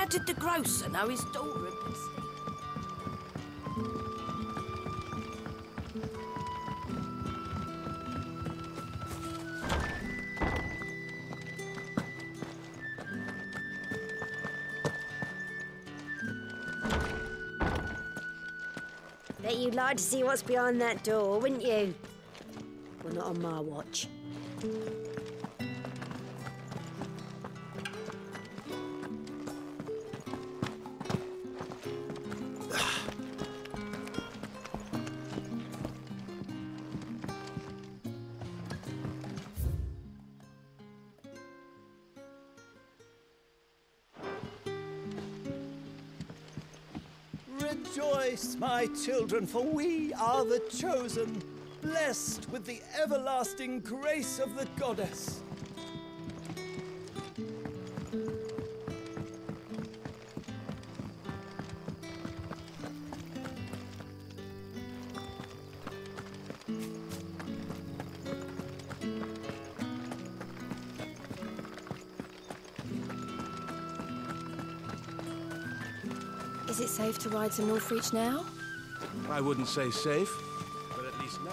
How did the grocer know his daughter had been sleeping? Bet you'd like to see what's behind that door, wouldn't you? Well, not on my watch. Rejoice, my children, for we are the chosen, blessed with the everlasting grace of the goddess. Is it safe to ride to Northreach now? I wouldn't say safe, but at least now.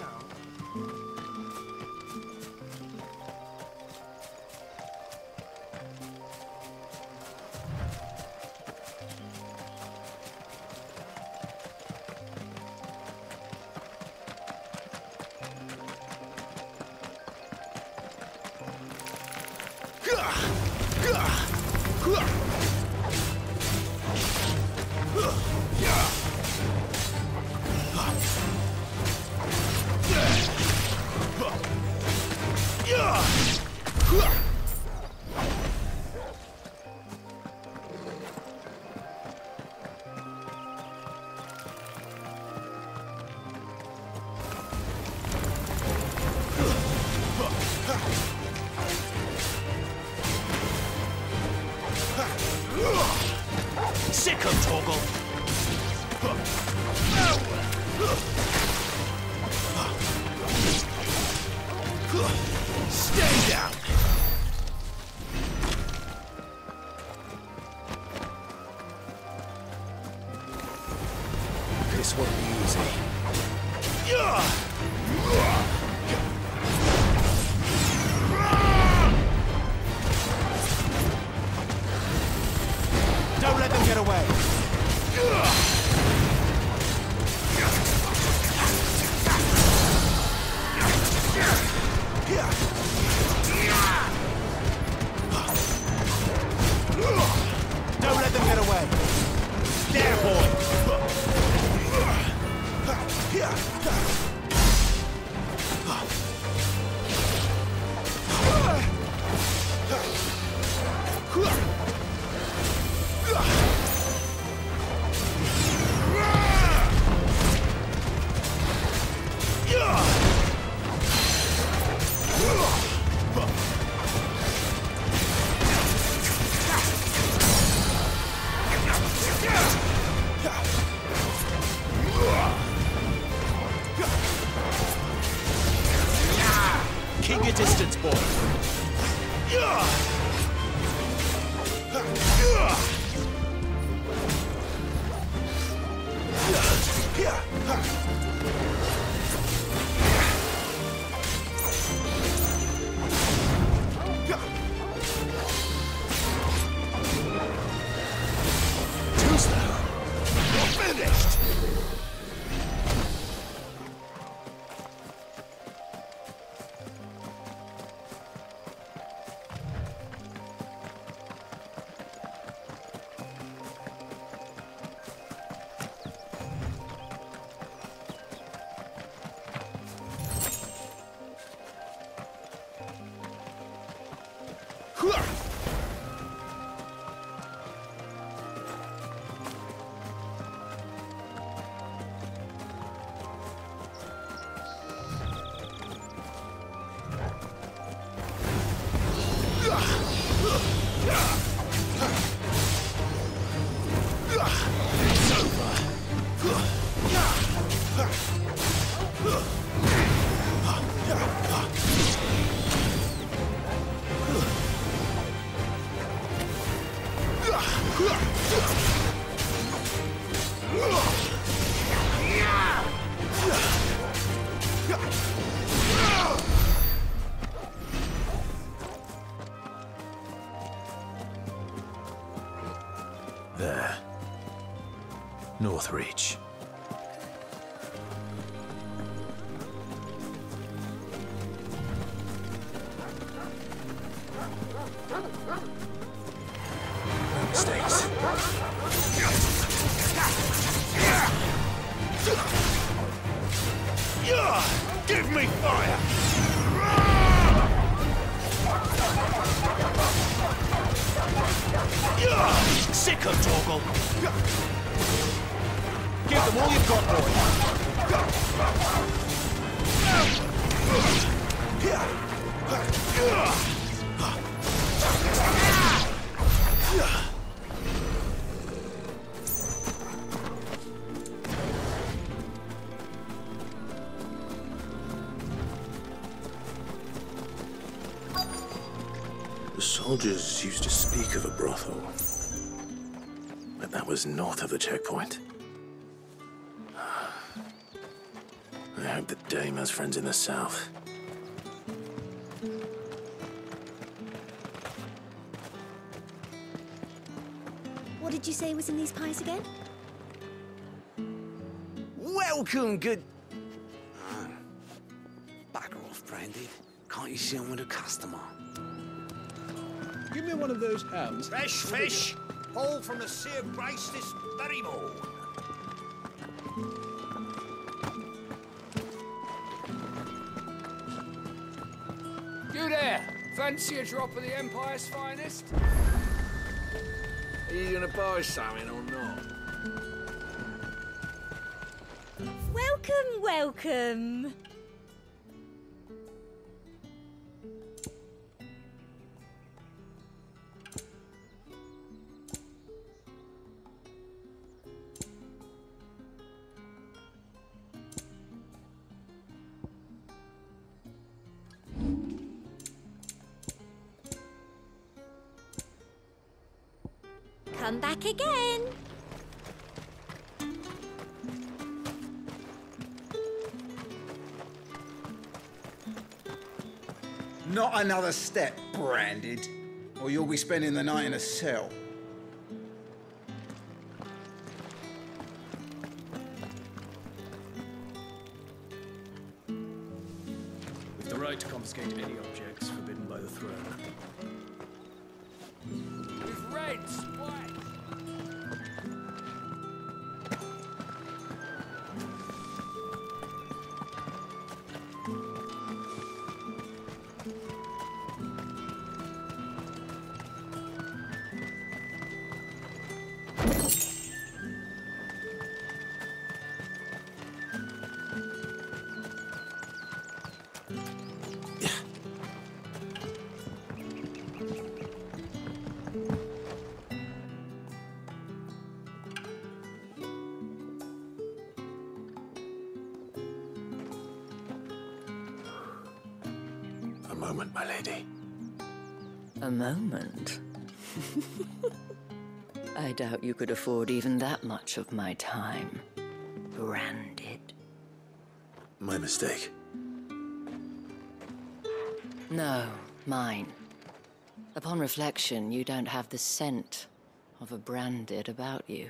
Sick of Toggle! Stay down! This won't be easy. Don't let them get away! Don't let them get away! There, boy! There. Northreach. Mistakes. Give me fire! Sick of Torgal. Give them all you've got, The soldiers used to speak of a brothel, but that was north of the checkpoint. I hope the dame has friends in the south. What did you say was in these pies again? Welcome, good... Bugger off, Brandy. Can't you see I'm with a customer? Give me one of those hams. Fresh fish! All from the Sea of Grace this very morn. You there! Fancy a drop of the Empire's finest? Are you gonna buy something or not? Welcome, welcome. Come back again. Not another step, Branded, or you'll be spending the night in a cell. With the right to confiscate any objects forbidden by the throne. With reds, white. A moment, my lady. A moment? I doubt you could afford even that much of my time. Branded. My mistake. No, mine. Upon reflection, you don't have the scent of a Branded about you.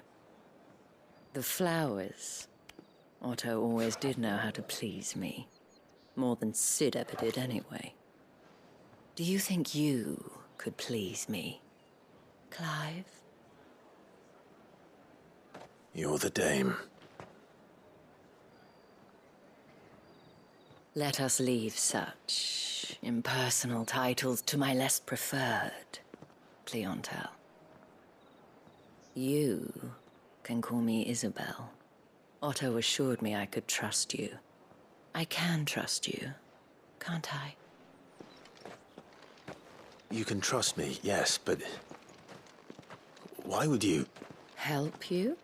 The flowers. Otto always did know how to please me. More than Sid ever did anyway. Do you think you could please me, Clive? You're the dame. Let us leave such impersonal titles to my less preferred clientele. You can call me Isabel. Otto assured me I could trust you. I can trust you, can't I? You can trust me, yes, but... why would you... Help you?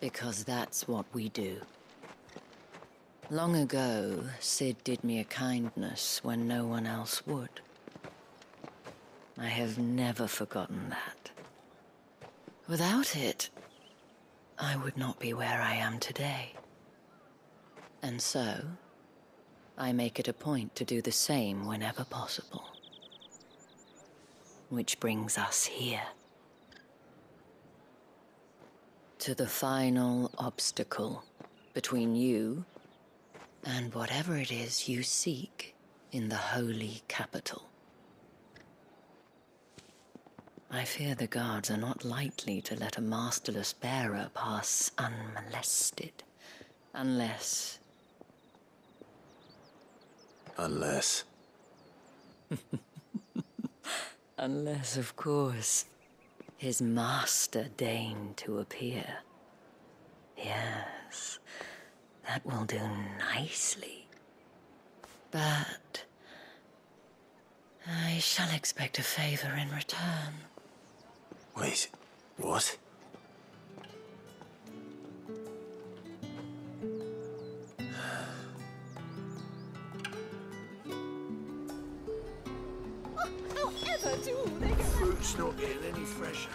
Because that's what we do. Long ago, Sid did me a kindness when no one else would. I have never forgotten that. Without it, I would not be where I am today. And so, I make it a point to do the same whenever possible. Which brings us here. To the final obstacle between you and whatever it is you seek in the holy capital. I fear the guards are not likely to let a masterless bearer pass unmolested. Unless... Unless... Unless, of course, his master deigned to appear. Yes, that will do nicely. But... I shall expect a favor in return. Wait, what? Fruit's not getting any fresher.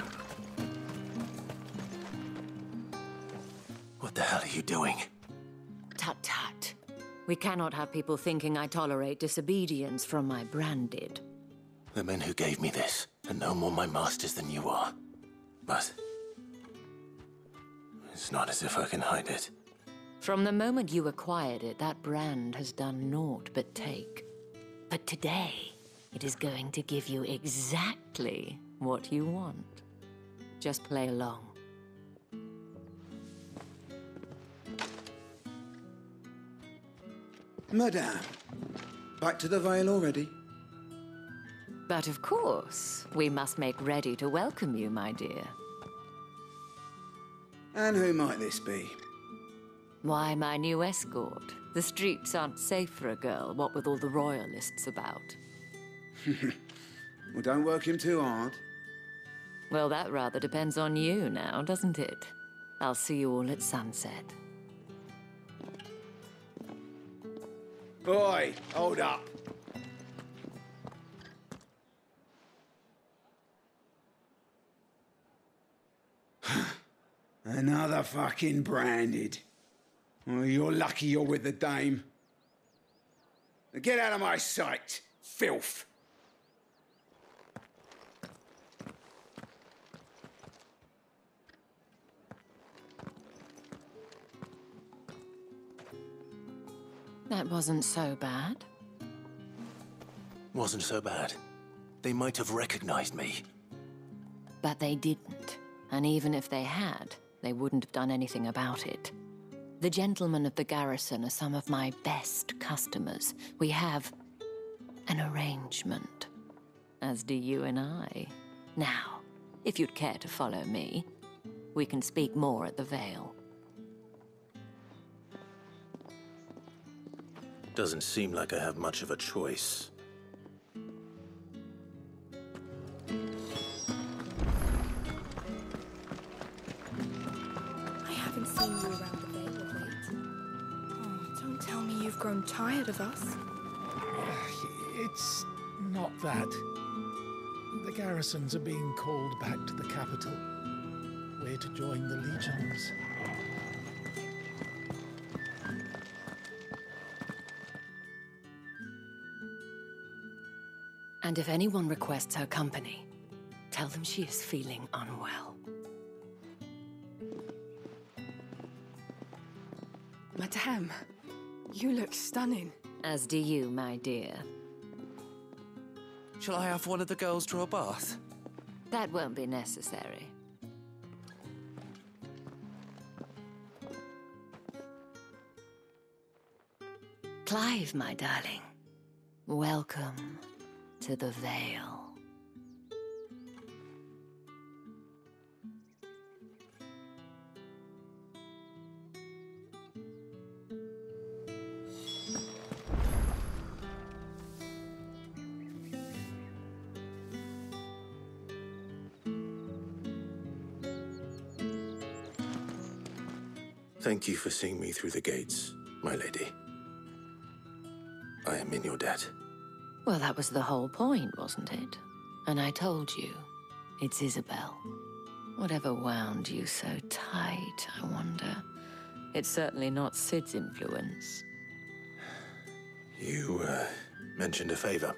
What the hell are you doing? Tut-tut. We cannot have people thinking I tolerate disobedience from my branded. The men who gave me this are no more my masters than you are. But... it's not as if I can hide it. From the moment you acquired it, that brand has done naught but take. But today, it is going to give you exactly what you want. Just play along. Madame, back to the Vale already? But of course, we must make ready to welcome you, my dear. And who might this be? Why, my new escort. The streets aren't safe for a girl, what with all the royalists about. Well, don't work him too hard. Well, that rather depends on you now, doesn't it? I'll see you all at sunset. Boy, hold up. Another fucking branded. Well, you're lucky you're with the dame. Get out of my sight, filth. That wasn't so bad. Wasn't so bad. They might have recognized me. But they didn't. And even if they had, they wouldn't have done anything about it. The gentlemen of the garrison are some of my best customers. We have an arrangement, as do you and I. Now, if you'd care to follow me, we can speak more at the Vale. Doesn't seem like I have much of a choice. I haven't seen you around the Vale of late. Oh, don't tell me you've grown tired of us. It's not that. The garrisons are being called back to the capital. We're to join the legions. And if anyone requests her company, tell them she is feeling unwell. Madame, you look stunning. As do you, my dear. Shall I have one of the girls draw a bath? That won't be necessary. Clive, my darling. Welcome to the Vale. Thank you for seeing me through the gates, my lady. I am in your debt. Well, that was the whole point, wasn't it? And I told you, it's Isabel. Whatever wound you so tight, I wonder? It's certainly not Sid's influence. You, mentioned a favor.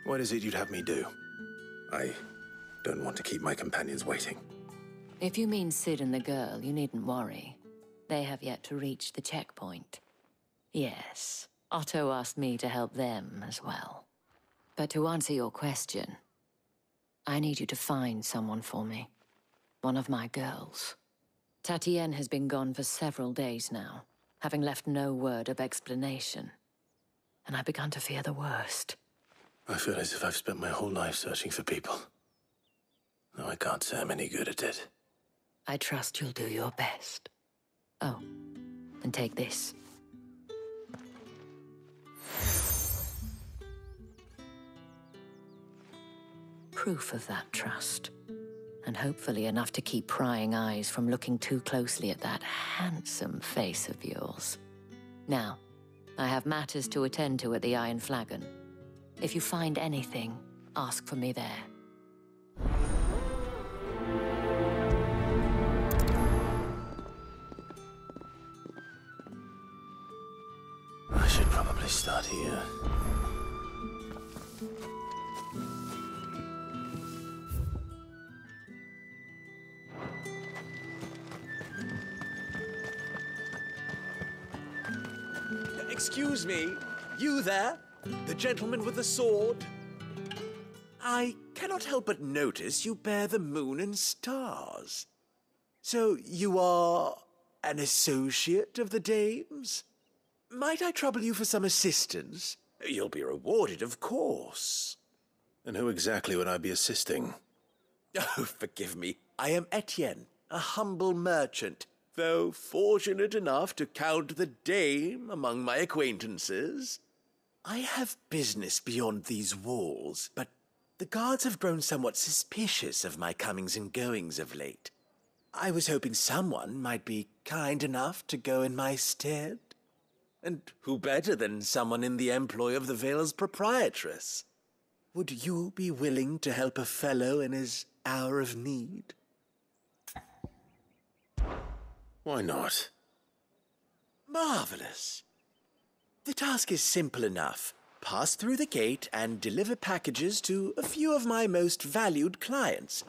What is it you'd have me do? I don't want to keep my companions waiting. If you mean Sid and the girl, you needn't worry. They have yet to reach the checkpoint. Yes, Otto asked me to help them as well. But to answer your question, I need you to find someone for me. One of my girls. Tatienne has been gone for several days now, having left no word of explanation. And I've begun to fear the worst. I feel as if I've spent my whole life searching for people. Though I can't say I'm any good at it. I trust you'll do your best. Oh, and take this. Proof of that trust. And hopefully enough to keep prying eyes from looking too closely at that handsome face of yours. Now, I have matters to attend to at the Iron Flagon. If you find anything, ask for me there. I should probably start here. Excuse me, you there? The gentleman with the sword? I cannot help but notice you bear the moon and stars. So you are an associate of the dames? Might I trouble you for some assistance? You'll be rewarded, of course. And who exactly would I be assisting? Oh, forgive me. I am Etienne, a humble merchant, though fortunate enough to count the dame among my acquaintances. I have business beyond these walls, but the guards have grown somewhat suspicious of my comings and goings of late. I was hoping someone might be kind enough to go in my stead. And who better than someone in the employ of the Vale's proprietress? Would you be willing to help a fellow in his hour of need? Why not? Marvelous. The task is simple enough. Pass through the gate and deliver packages to a few of my most valued clients.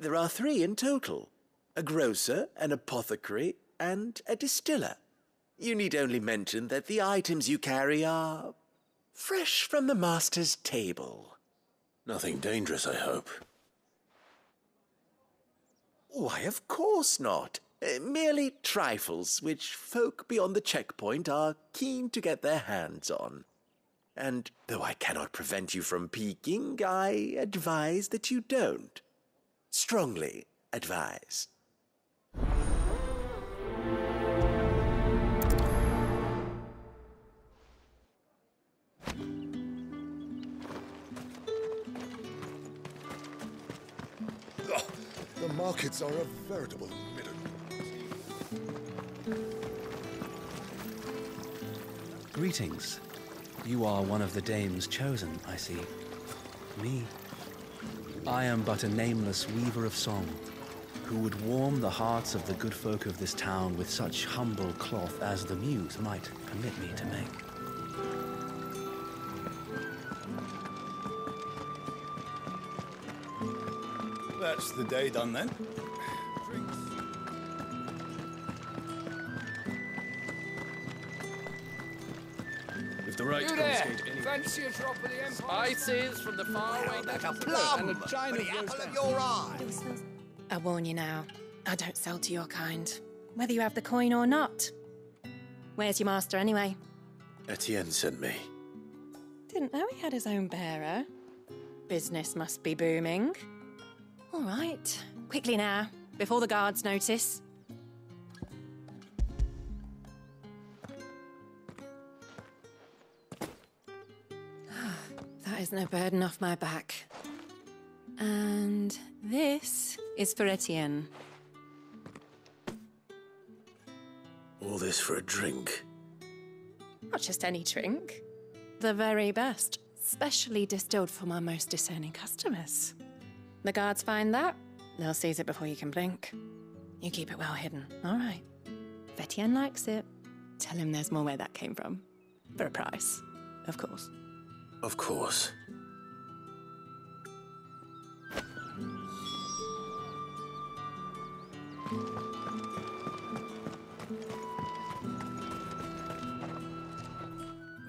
There are 3 in total: a grocer, an apothecary, and a distiller. You need only mention that the items you carry are fresh from the master's table. Nothing dangerous, I hope. Why, of course not. Merely trifles which folk beyond the checkpoint are keen to get their hands on. And though I cannot prevent you from peeking, I advise that you don't. Strongly advise. The markets are a veritable miracle. Greetings. You are one of the dames chosen, I see. Me? I am but a nameless weaver of song, who would warm the hearts of the good folk of this town with such humble cloth as the muse might permit me to make. That's the day done then. Drinks. If the right You there? Fancy a drop of the Empire? Spices from the faraway like next a to plum and a china for the roast apple of out. your eye. I warn you now, I don't sell to your kind, whether you have the coin or not. Where's your master anyway? Etienne sent me. Didn't know he had his own bearer. Business must be booming. All right, quickly now, before the guards notice. That is no burden off my back. And this is for Etienne. All this for a drink? Not just any drink. The very best, specially distilled for my most discerning customers. The guards find that, They'll seize it before you can blink. You keep it well hidden, all right? If Etienne likes it, tell him there's more where that came from. For a price, of course. Of course.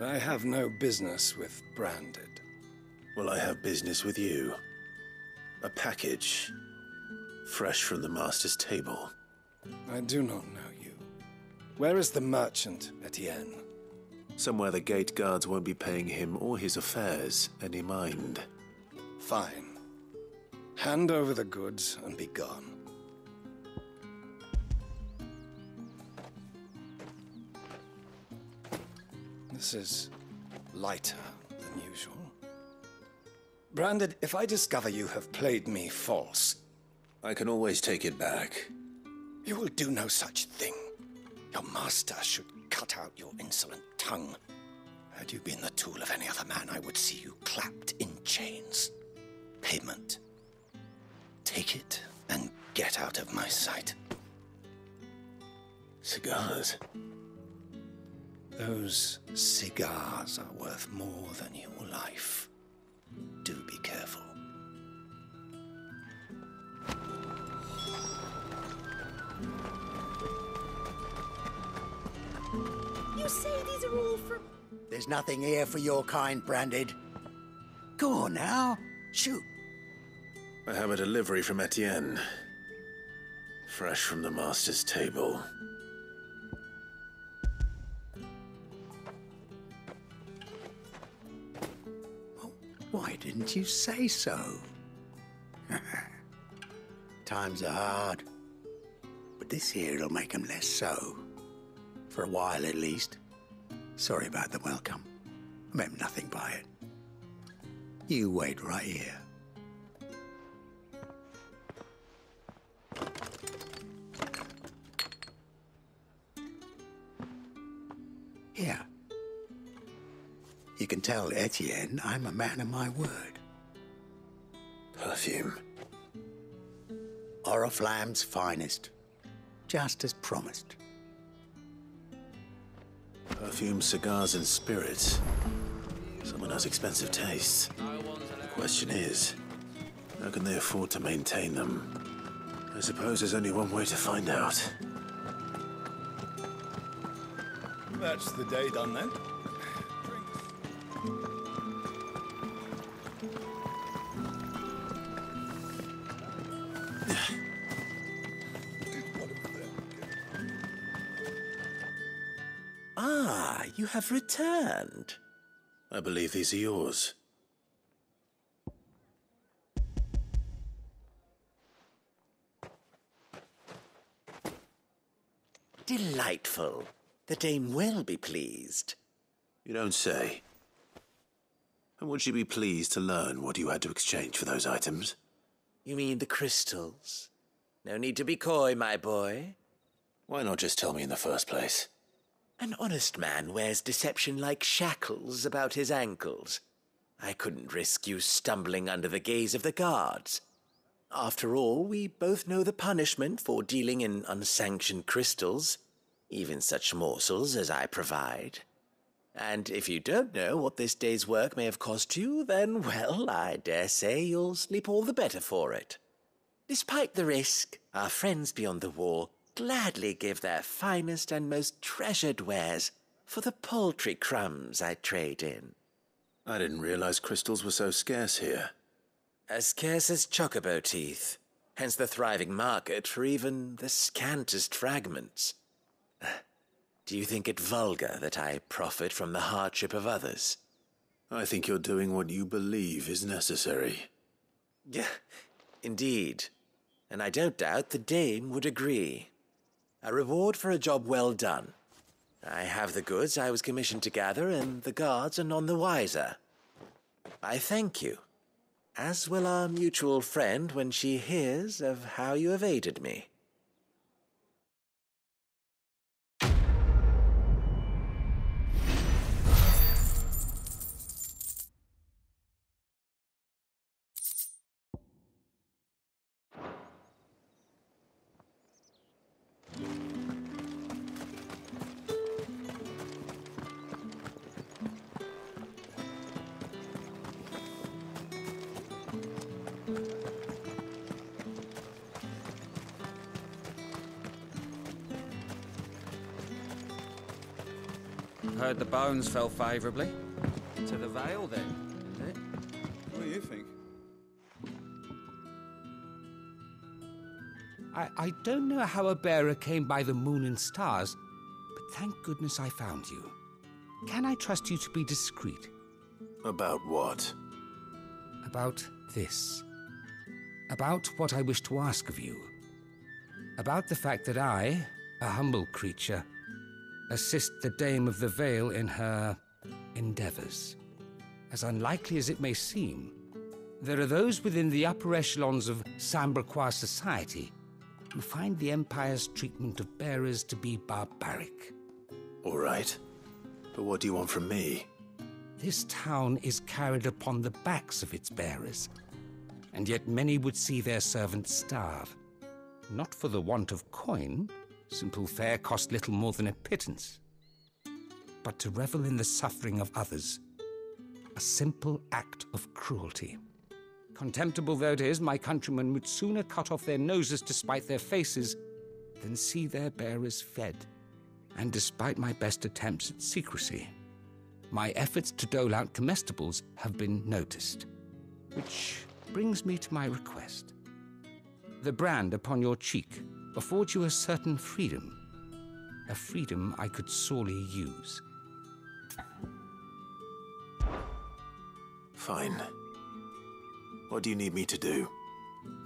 I have no business with Branded. Well, I have business with you. A package, fresh from the master's table. I do not know you. Where is the merchant, Etienne? Somewhere the gate guards won't be paying him or his affairs any mind. Fine. Hand over the goods and be gone. This is lighter than usual. Branded, if I discover you have played me false... I can always take it back. You will do no such thing. Your master should cut out your insolent tongue. Had you been the tool of any other man, I would see you clapped in chains. Payment. Take it and get out of my sight. Cigars? Those cigars are worth more than your life. Do be careful. You say these are all from... There's nothing here for your kind, Branded. Go on now. Shoot. I have a delivery from Etienne. Fresh from the master's table. Why didn't you say so? Times are hard. But this here'll make 'em less so. For a while, at least. Sorry about the welcome. I meant nothing by it. You wait right here. Here. You can tell Etienne I'm a man of my word. Perfume. Oriflamme's finest. Just as promised. Perfume, cigars, and spirits. Someone has expensive tastes. The question is, how can they afford to maintain them? I suppose there's only one way to find out. That's the day done then. Ah, you have returned. I believe these are yours. Delightful. The dame will be pleased. You don't say. And would she be pleased to learn what you had to exchange for those items? You mean the crystals? No need to be coy, my boy. Why not just tell me in the first place? An honest man wears deception like shackles about his ankles. I couldn't risk you stumbling under the gaze of the guards. After all, we both know the punishment for dealing in unsanctioned crystals, even such morsels as I provide. And if you don't know what this day's work may have cost you, then, well, I dare say you'll sleep all the better for it. Despite the risk, our friends beyond the wall gladly give their finest and most treasured wares for the paltry crumbs I trade in. I didn't realize crystals were so scarce here. As scarce as chocobo teeth, hence the thriving market for even the scantest fragments. Do you think it vulgar that I profit from the hardship of others? I think you're doing what you believe is necessary. Yeah, indeed. And I don't doubt the dame would agree. A reward for a job well done. I have the goods I was commissioned to gather, and the guards are none the wiser. I thank you, as will our mutual friend when she hears of how you have aided me. Heard the bones fell favourably. To the Vale, then, is it? What do you think? I don't know how a bearer came by the moon and stars, but thank goodness I found you. Can I trust you to be discreet? About what? About this. About what I wish to ask of you. About the fact that I, a humble creature, assist the Dame of the Vale in her endeavors. As unlikely as it may seem, there are those within the upper echelons of Samberquois society who find the Empire's treatment of bearers to be barbaric. All right. But what do you want from me? This town is carried upon the backs of its bearers, and yet many would see their servants starve. Not for the want of coin, simple fare cost little more than a pittance, but to revel in the suffering of others, a simple act of cruelty. Contemptible though it is, my countrymen would sooner cut off their noses to spite their faces than see their bearers fed. And despite my best attempts at secrecy, my efforts to dole out comestibles have been noticed. Which brings me to my request. The brand upon your cheek affords you a certain freedom, a freedom I could sorely use. Fine. What do you need me to do?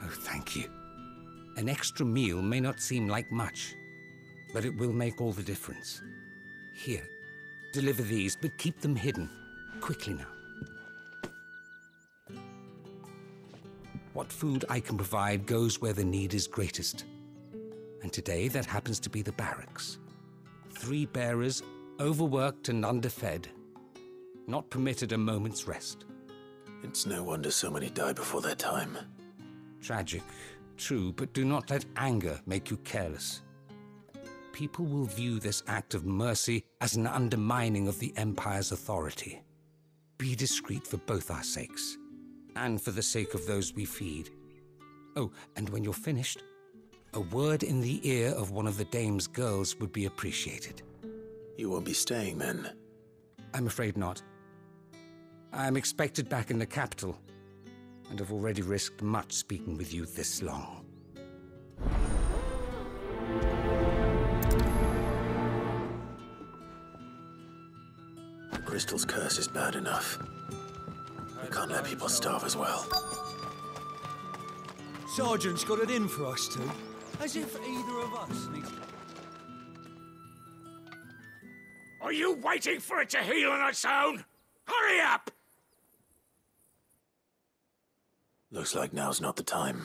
Oh, thank you. An extra meal may not seem like much, but it will make all the difference. Here, deliver these, but keep them hidden. Quickly now. What food I can provide goes where the need is greatest. And today, that happens to be the barracks. 3 bearers, overworked and underfed, not permitted a moment's rest. It's no wonder so many die before their time. Tragic, true, but do not let anger make you careless. People will view this act of mercy as an undermining of the Empire's authority. Be discreet for both our sakes, and for the sake of those we feed. Oh, and when you're finished, a word in the ear of one of the Dame's girls would be appreciated. You won't be staying then? I'm afraid not. I'm expected back in the capital, and have already risked much speaking with you this long. The crystal's curse is bad enough. We can't let people starve as well. Sergeant's got it in for us two, as if either of us needs... Are you waiting for it to heal on its own? Hurry up! Looks like now's not the time.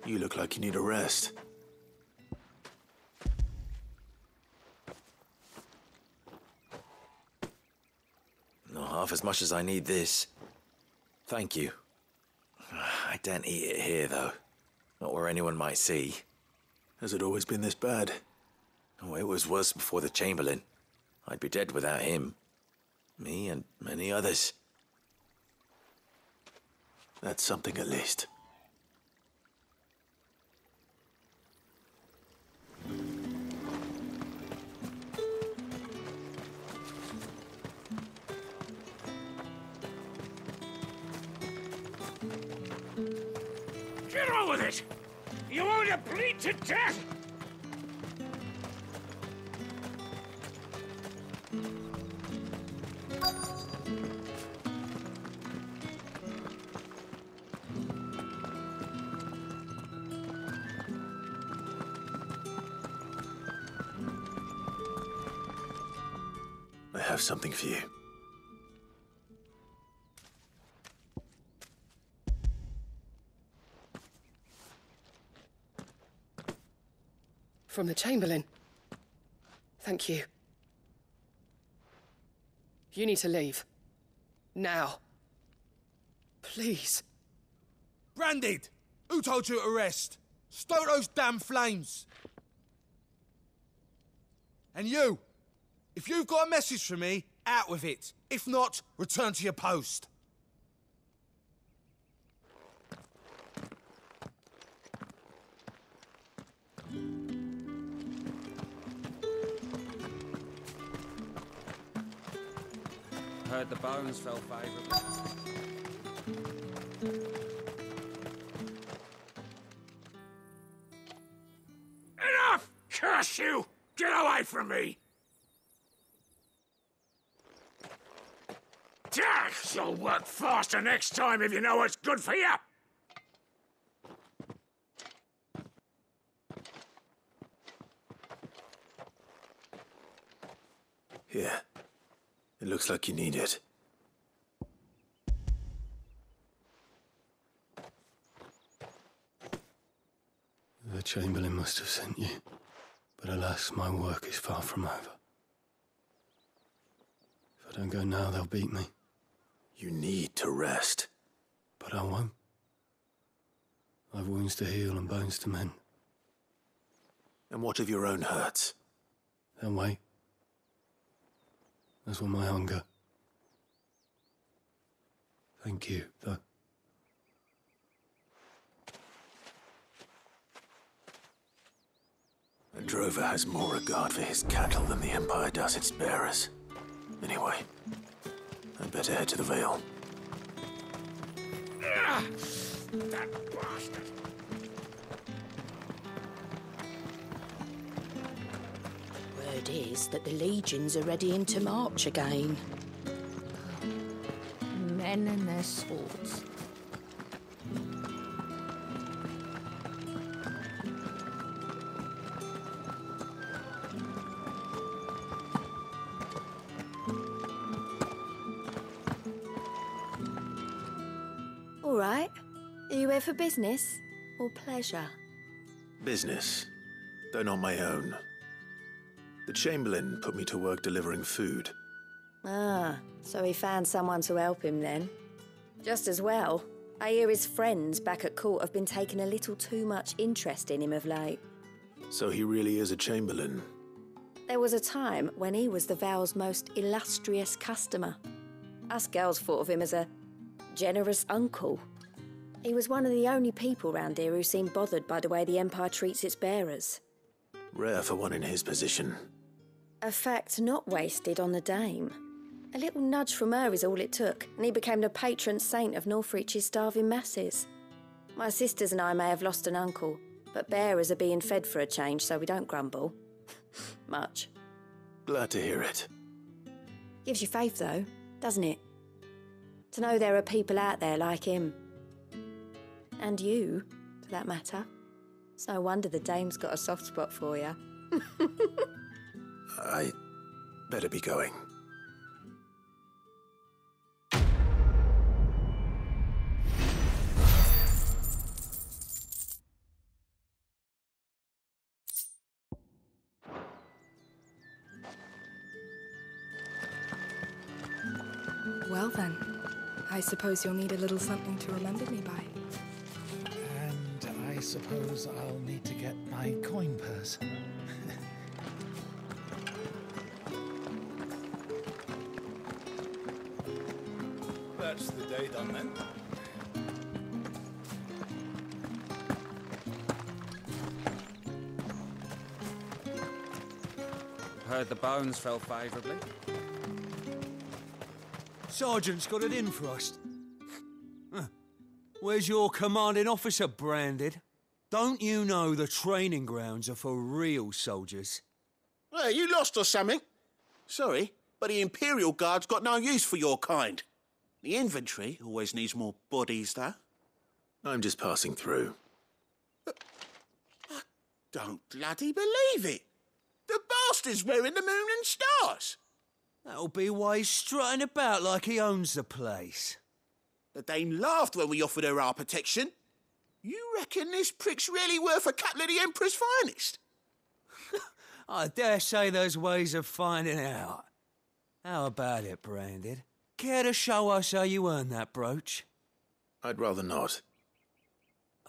You look like you need a rest. Not half as much as I need this. Thank you. I daren't eat it here, though. Not where anyone might see. Has it always been this bad? Oh, it was worse before the Chamberlain. I'd be dead without him. Me and many others. That's something at least. Get on with it! You want to bleed to death? I have something for you. From the Chamberlain. Thank you. You need to leave. Now. Please. Branded! Who told you to rest? Stoke those damn flames! And you! If you've got a message for me, out with it. If not, return to your post. Heard the bones fell favourably. Enough! Curse you! Get away from me! You'll work faster next time if you know what's good for you! Here. It looks like you need it. The Chamberlain must have sent you. But alas, my work is far from over. If I don't go now, they'll beat me. You need to rest. But I won't. I've wounds to heal and bones to mend. And what of your own hurts? They'll wait. As will my hunger. Thank you, though. A drover has more regard for his cattle than the Empire does its bearers. Anyway, I'd better head to the Vale. That bastard! Word is that the legions are readying to march again. Men and their swords. All right. Are you here for business or pleasure? Business, though not my own. The Chamberlain put me to work delivering food. Ah, so he found someone to help him then. Just as well. I hear his friends back at court have been taking a little too much interest in him of late. So he really is a Chamberlain. There was a time when he was the Vale's most illustrious customer. Us girls thought of him as a generous uncle. He was one of the only people round here who seemed bothered by the way the Empire treats its bearers. Rare for one in his position. A fact not wasted on the dame. A little nudge from her is all it took, and he became the patron saint of Northreach's starving masses. My sisters and I may have lost an uncle, but bearers are being fed for a change, so we don't grumble. Much. Glad to hear it. Gives you faith, though, doesn't it? To know there are people out there like him. And you, for that matter. It's no wonder the dame's got a soft spot for you. I better be going. Well then, I suppose you'll need a little something to remember me by. And I suppose I'll need to get my coin purse. That's the day done then. Heard the bones fell favourably. Sergeant's got it in for us. Where's your commanding officer branded? Don't you know the training grounds are for real soldiers? Hey, you lost or something? Sorry, but the Imperial Guard's got no use for your kind. The infantry always needs more bodies, though. I'm just passing through. I don't bloody believe it. The bastard's wearing the moon and stars. That'll be why he's strutting about like he owns the place. The dame laughed when we offered her our protection. You reckon this prick's really worth a couple of the Emperor's finest? I dare say there's ways of finding out. How about it, Branded? Care to show us how you earned that brooch? I'd rather not.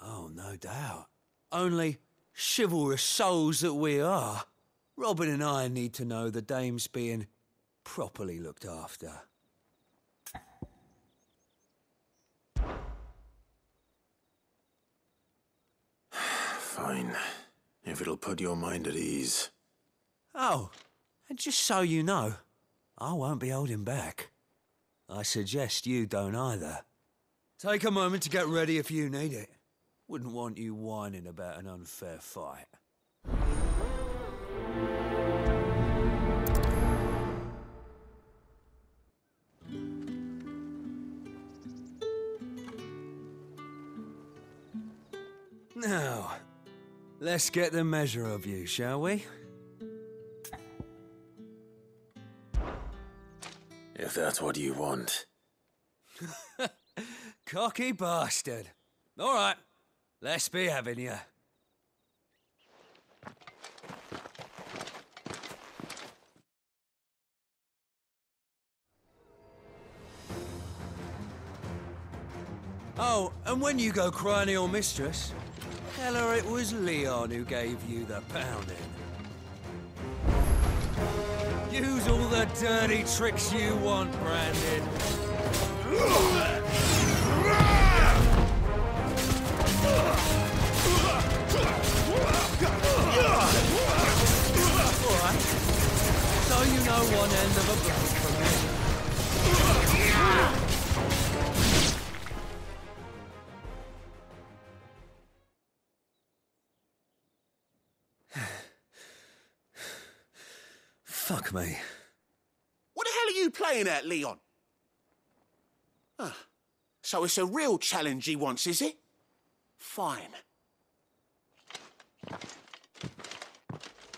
Oh, no doubt. Only chivalrous souls that we are, Robin and I need to know the dame's being properly looked after. Fine. If it'll put your mind at ease. Oh, and just so you know, I won't be holding back. I suggest you don't either. Take a moment to get ready if you need it. Wouldn't want you whining about an unfair fight. Now, let's get the measure of you, shall we? If that's what you want. Cocky bastard. All right, let's be having you. Oh, and when you go crying to your mistress, tell her it was Leon who gave you the pounding. Use all the dirty tricks you want, Brandon. Alright. So you know one end of a blade from me. Fuck me. What the hell are you playing at, Leon? So it's a real challenge he wants, is it? Fine.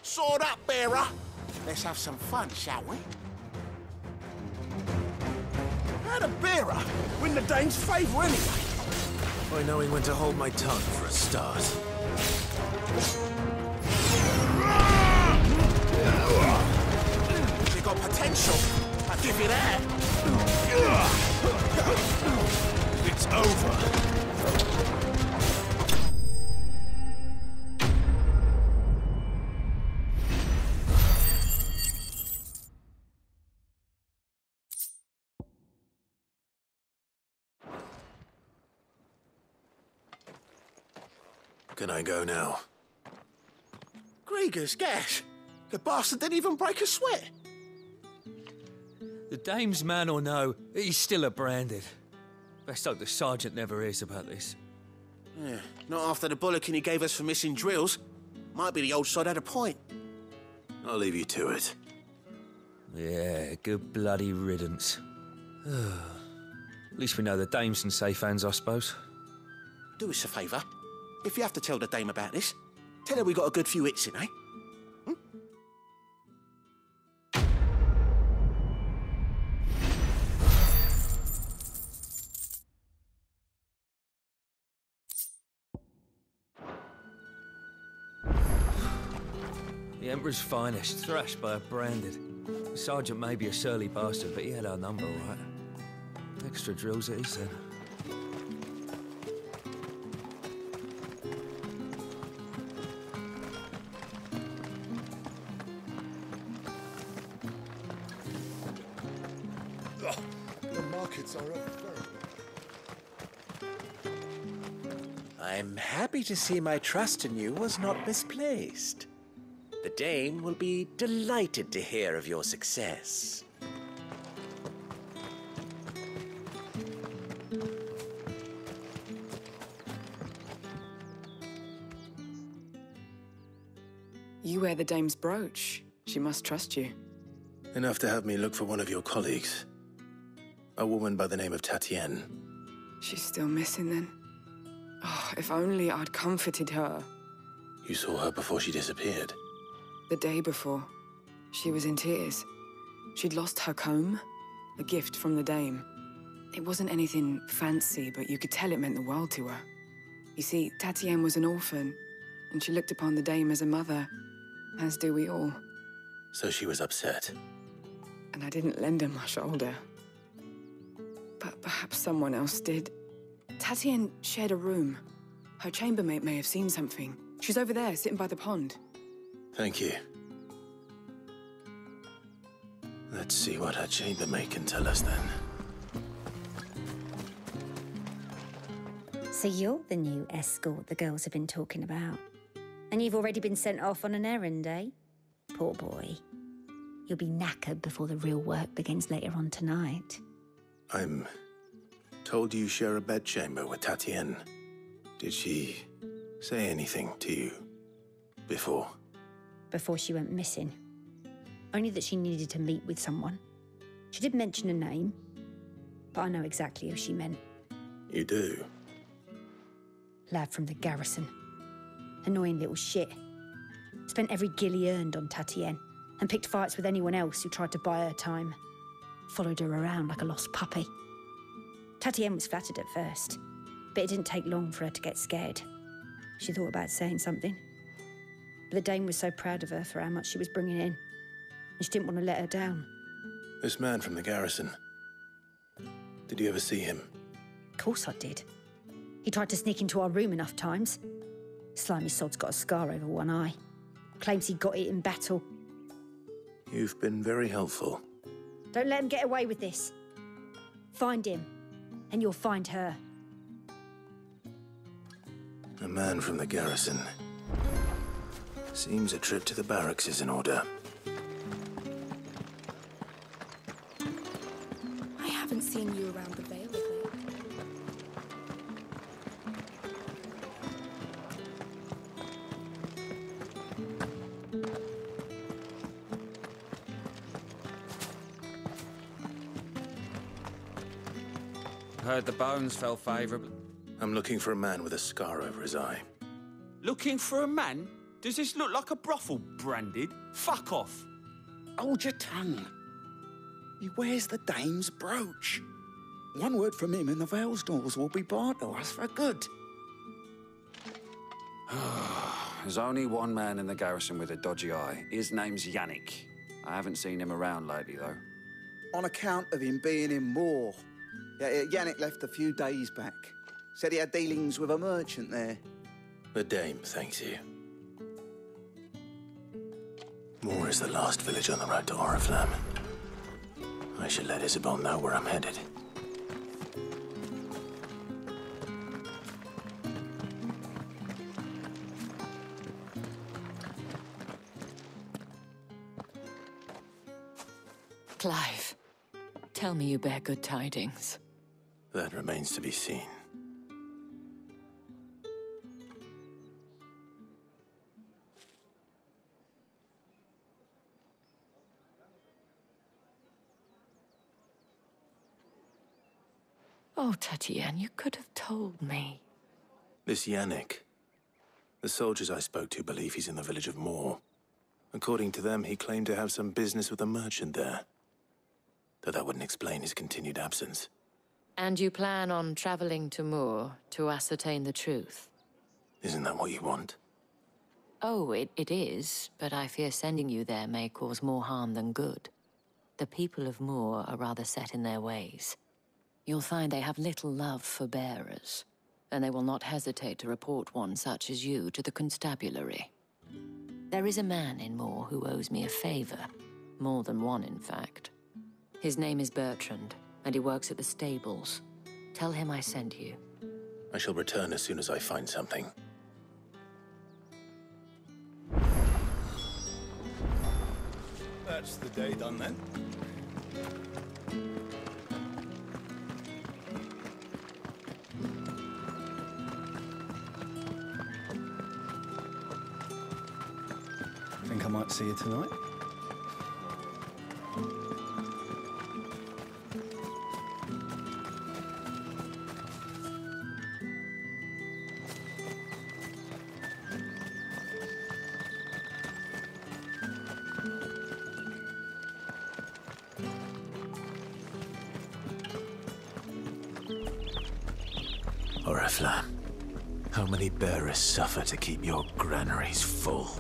Sword up, bearer. Let's have some fun, shall we? How'd a bearer win the Dane's favour anyway? By knowing when to hold my tongue for a start. You got potential. I'll give you that. It's over. Can I go now? Grieger's gash. The bastard didn't even break a sweat. The dame's man or no, he's still a branded. Best hope the sergeant never hears about this. Yeah, not after the bullocking he gave us for missing drills. Might be the old sod had a point. I'll leave you to it. Yeah, good bloody riddance. At least we know the dame's in safe hands, I suppose. Do us a favour. If you have to tell the dame about this, tell her we got a good few hits in, eh? The Emperor's finest, thrashed by a branded. The sergeant may be a surly bastard, but he had our number, all right. Extra drills it is, then. The markets are up very... I'm happy to see my trust in you was not misplaced. The Dane will be delighted to hear of your success. You wear the dame's brooch. She must trust you. Enough to have me look for one of your colleagues. A woman by the name of Tatienne. She's still missing then. Oh, if only I'd comforted her. You saw her before she disappeared. The day before, she was in tears. She'd lost her comb, a gift from the dame. It wasn't anything fancy, but you could tell it meant the world to her. You see, Tatienne was an orphan, and she looked upon the dame as a mother, as do we all. So she was upset. And I didn't lend her my shoulder. But perhaps someone else did. Tatienne shared a room. Her chambermaid may have seen something. She's over there, sitting by the pond. Thank you. Let's see what her chambermaid can tell us then. So you're the new escort the girls have been talking about. And you've already been sent off on an errand, eh? Poor boy. You'll be knackered before the real work begins later on tonight. I'm told you share a bedchamber with Tatienne. Did she say anything to you before? Before she went missing. Only that she needed to meet with someone. She did mention a name, but I know exactly who she meant. You do? Lad from the garrison. Annoying little shit. Spent every gil he earned on Tatienne and picked fights with anyone else who tried to buy her time. Followed her around like a lost puppy. Tatienne was flattered at first, but it didn't take long for her to get scared. She thought about saying something. But the dame was so proud of her for how much she was bringing in, and she didn't want to let her down. This man from the garrison. Did you ever see him? Of course I did. He tried to sneak into our room enough times. Slimy sod's got a scar over one eye. Claims he got it in battle. You've been very helpful. Don't let him get away with this. Find him, and you'll find her. A man from the garrison. Seems a trip to the barracks is in order. I haven't seen you around the Vale of late. Heard the bones fell favourably. I'm looking for a man with a scar over his eye. Looking for a man? Does this look like a brothel, Branded? Fuck off. Hold your tongue. He wears the dame's brooch. One word from him and the Vale's doors will be barred to us for good. There's only one man in the garrison with a dodgy eye. His name's Yannick. I haven't seen him around lately, though. On account of him being in Moor. Yeah, Yannick left a few days back. Said he had dealings with a merchant there. The dame thanks you. Moor is the last village on the road to Oriflamme. I should let Isabel know where I'm headed. Clive, tell me you bear good tidings. That remains to be seen. Oh, Tatienne, you could have told me. This Yannick. The soldiers I spoke to believe he's in the village of Moor. According to them, he claimed to have some business with a merchant there. Though that wouldn't explain his continued absence. And you plan on traveling to Moor to ascertain the truth? Isn't that what you want? Oh, it is, but I fear sending you there may cause more harm than good. The people of Moor are rather set in their ways. You'll find they have little love for bearers, and they will not hesitate to report one such as you to the constabulary. There is a man in Moor who owes me a favor. More than one, in fact. His name is Bertrand, and he works at the stables. Tell him I sent you. I shall return as soon as I find something. That's the day done then. Think I might see you tonight? Oriflamme, how many bearers suffer to keep your granaries full?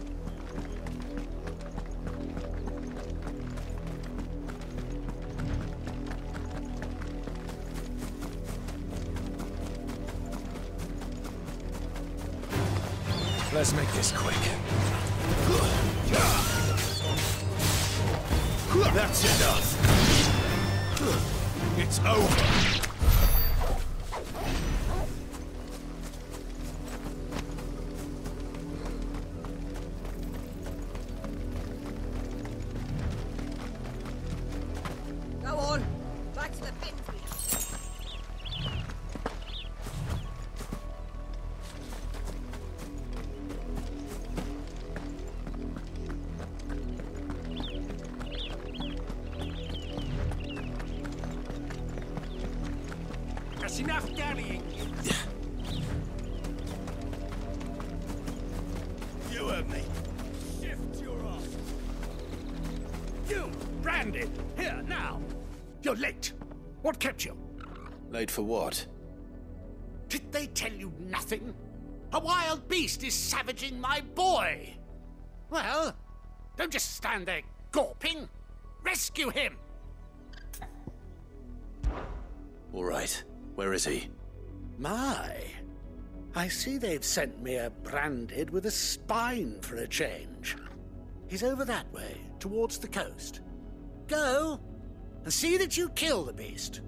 Let's make this quick. That's enough. It's over. That's enough dallying. You heard me. Shift your ass. You, branded. Here, now. You're late. What kept you? Late for what? Did they tell you nothing? A wild beast is savaging my boy. Well, don't just stand there gawping. Rescue him. All right. Where is he? My. I see they've sent me a branded with a spine for a change. He's over that way, towards the coast. Go, and see that you kill the beast.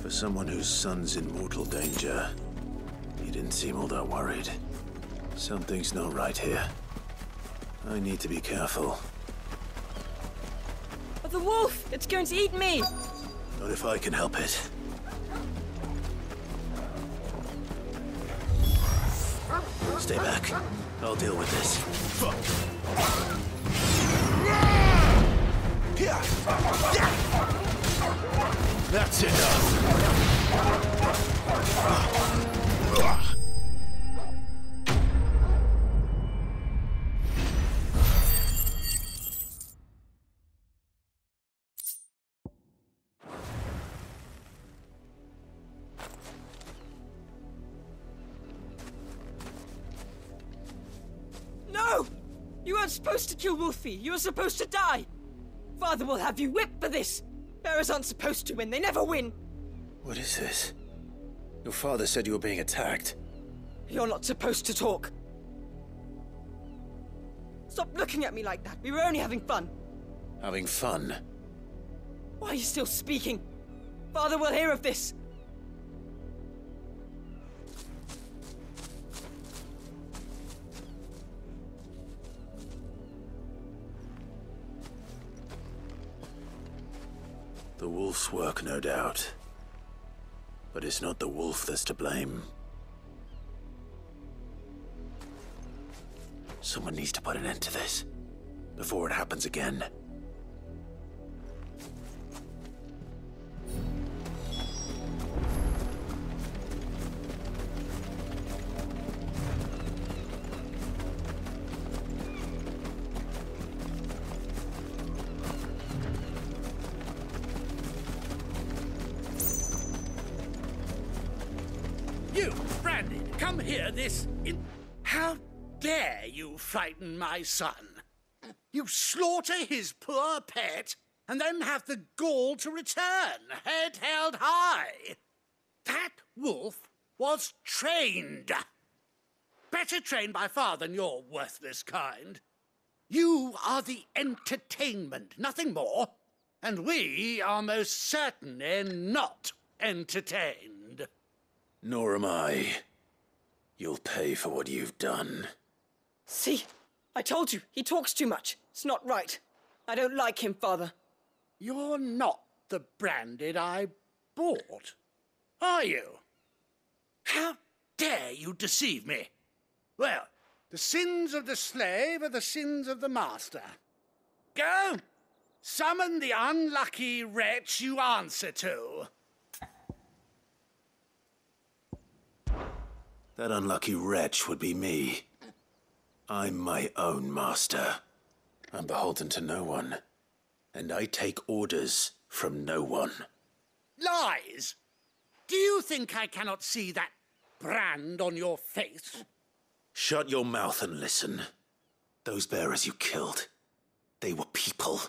For someone whose son's in mortal danger, he didn't seem all that worried. Something's not right here. I need to be careful. Oh, the wolf! It's going to eat me! Not if I can help it. Stay back. I'll deal with this. That's enough. No! You weren't supposed to kill Wolfie. You were supposed to die. Father will have you whipped for this. Bearers aren't supposed to win. They never win. What is this? Your father said you were being attacked. You're not supposed to talk. Stop looking at me like that. We were only having fun. Having fun? Why are you still speaking? Father will hear of this. The wolf's work, no doubt. But it's not the wolf that's to blame. Someone needs to put an end to this, before it happens again. You, branded, come here How dare you frighten my son? You slaughter his poor pet, and then have the gall to return, head held high. That wolf was trained. Better trained by far than your worthless kind. You are the entertainment, nothing more. And we are most certainly not entertained. Nor am I. You'll pay for what you've done. See? I told you, he talks too much. It's not right. I don't like him, Father. You're not the branded I bought, are you? How dare you deceive me? Well, the sins of the slave are the sins of the master. Go! Summon the unlucky wretch you answer to. That unlucky wretch would be me. I'm my own master. I'm beholden to no one. And I take orders from no one. Lies! Do you think I cannot see that brand on your face? Shut your mouth and listen. Those bearers you killed, they were people.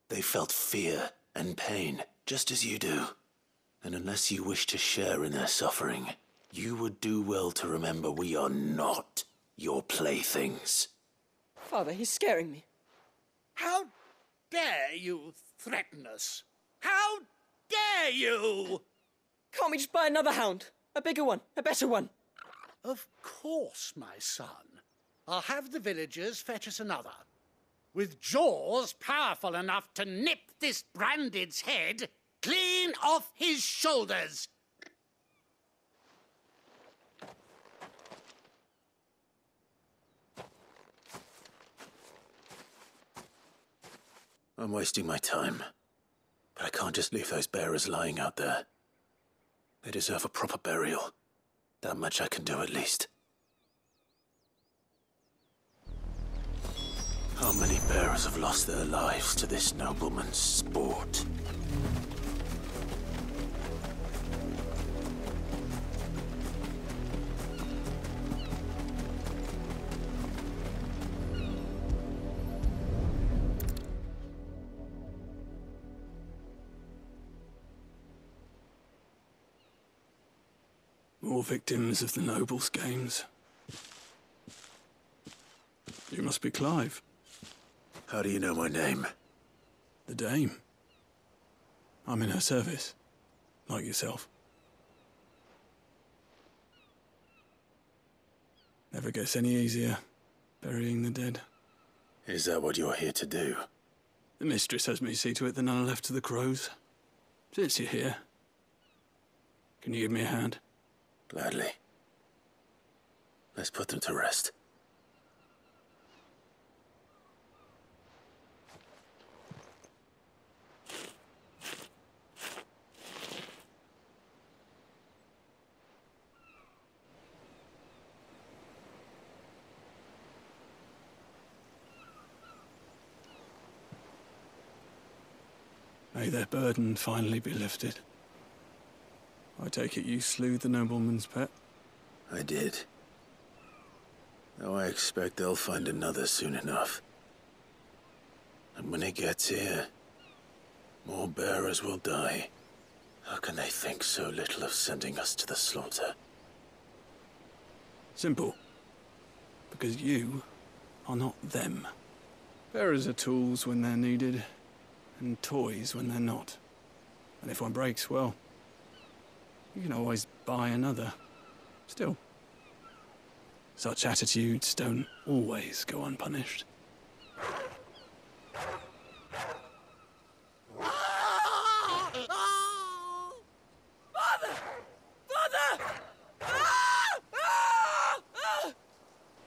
They felt fear and pain, just as you do. And unless you wish to share in their suffering, you would do well to remember we are not your playthings. Father, he's scaring me. How dare you threaten us? How dare you? Can't we just buy another hound? A bigger one, a better one. Of course, my son. I'll have the villagers fetch us another. With jaws powerful enough to nip this branded's head clean off his shoulders. I'm wasting my time. But I can't just leave those bearers lying out there. They deserve a proper burial. That much I can do at least. How many bearers have lost their lives to this nobleman's sport? More victims of the nobles' games. You must be Clive. How do you know my name? The Dame. I'm in her service, like yourself. Never gets any easier, burying the dead. Is that what you're here to do? The mistress has me see to it that none are left to the crows. Since you're here, can you give me a hand? Gladly. Let's put them to rest. May their burden finally be lifted. I take it you slew the nobleman's pet? I did. Now I expect they'll find another soon enough. And when it gets here, more bearers will die. How can they think so little of sending us to the slaughter? Simple. Because you are not them. Bearers are tools when they're needed, and toys when they're not. And if one breaks, well, you can always buy another. Still, such attitudes don't always go unpunished.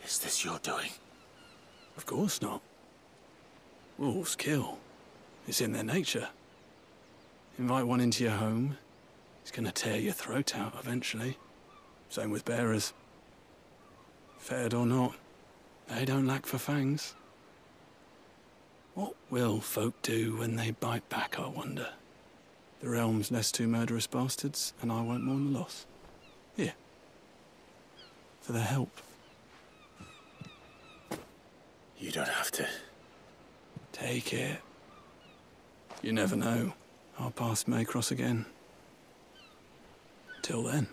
Is this your doing? Of course not. Wolves kill. It's in their nature. Invite one into your home, he's gonna tear your throat out eventually. Same with bearers. Fed or not, they don't lack for fangs. What will folk do when they bite back, I wonder? The realm's less two murderous bastards, and I won't mourn the loss. Here. For their help. You don't have to. Take it. You never know. Our paths may cross again. Till then.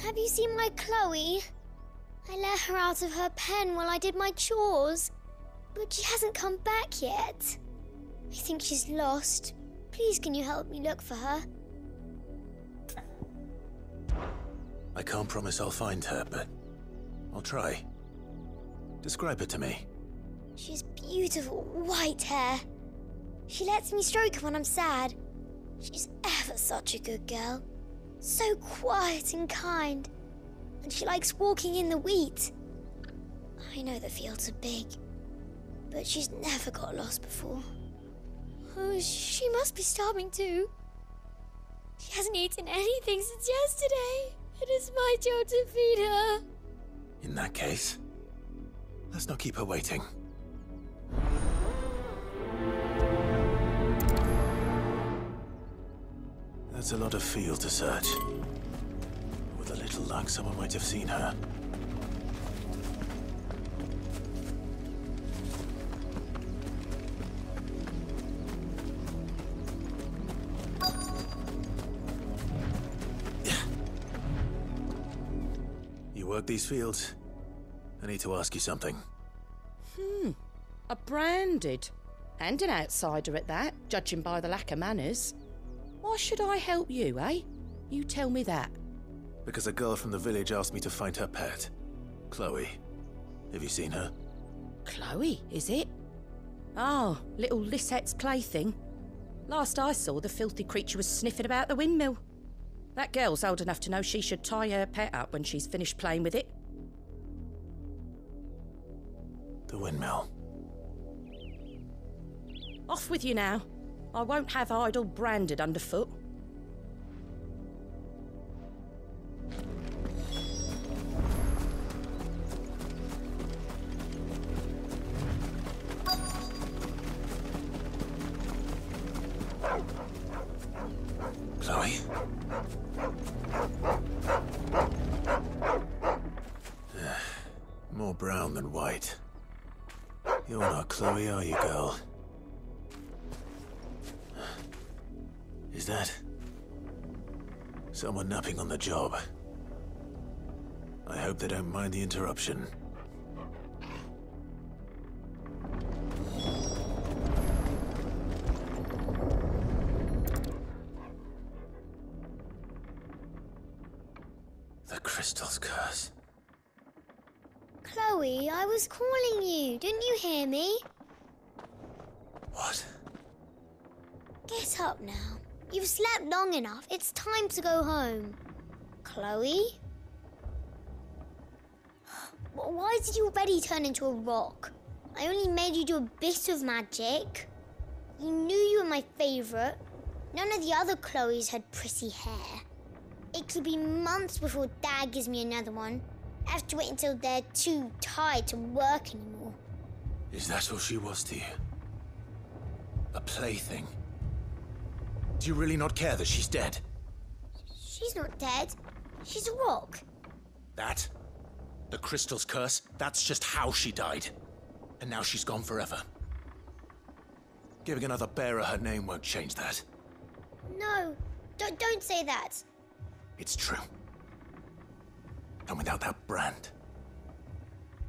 Have you seen my Chloe? I let her out of her pen while I did my chores, but she hasn't come back yet. I think she's lost. Please, can you help me look for her? I can't promise I'll find her, but I'll try. Describe her to me. She has beautiful white hair. She lets me stroke her when I'm sad. She's ever such a good girl. So quiet and kind. And she likes walking in the wheat. I know the fields are big, but she's never got lost before. Oh, she must be starving too. She hasn't eaten anything since yesterday. It is my job to feed her. In that case, let's not keep her waiting. That's a lot of field to search. With a little luck, someone might have seen her. You work these fields? I need to ask you something. A branded. And an outsider at that, judging by the lack of manners. Why should I help you, eh? You tell me that. Because a girl from the village asked me to find her pet, Chloe. Have you seen her? Chloe, is it? Oh, little Lisette's plaything. Last I saw, the filthy creature was sniffing about the windmill. That girl's old enough to know she should tie her pet up when she's finished playing with it. The windmill. Off with you now. I won't have idle branded underfoot. Chloe? More brown than white. You're not Chloe, are you, girl? Is that someone napping on the job? I hope they don't mind the interruption. The crystal's curse. Chloe, I was calling you. Didn't you hear me? What? Get up now. You've slept long enough. It's time to go home. Chloe? Why did you already turn into a rock? I only made you do a bit of magic. You knew you were my favourite. None of the other Chloes had pretty hair. It could be months before Dad gives me another one. I have to wait until they're too tired to work anymore. Is that all she was to you? A plaything? Do you really not care that she's dead? She's not dead. She's a rock. That? The crystal's curse? That's just how she died. And now she's gone forever. Giving another bearer her name won't change that. No, don't say that. It's true. And without that brand,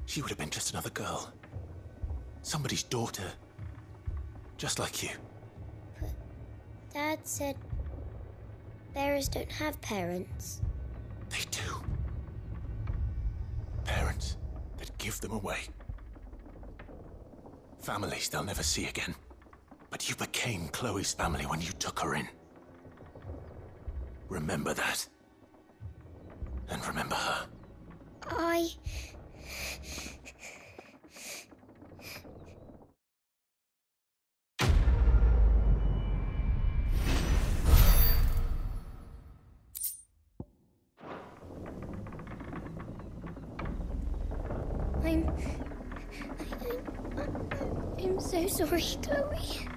she would have been just another girl. Somebody's daughter. Just like you. But Dad said bearers don't have parents. They do. Parents that give them away. Families they'll never see again. But you became Chloe's family when you took her in. Remember that. And remember her. I'm so sorry, Chloe.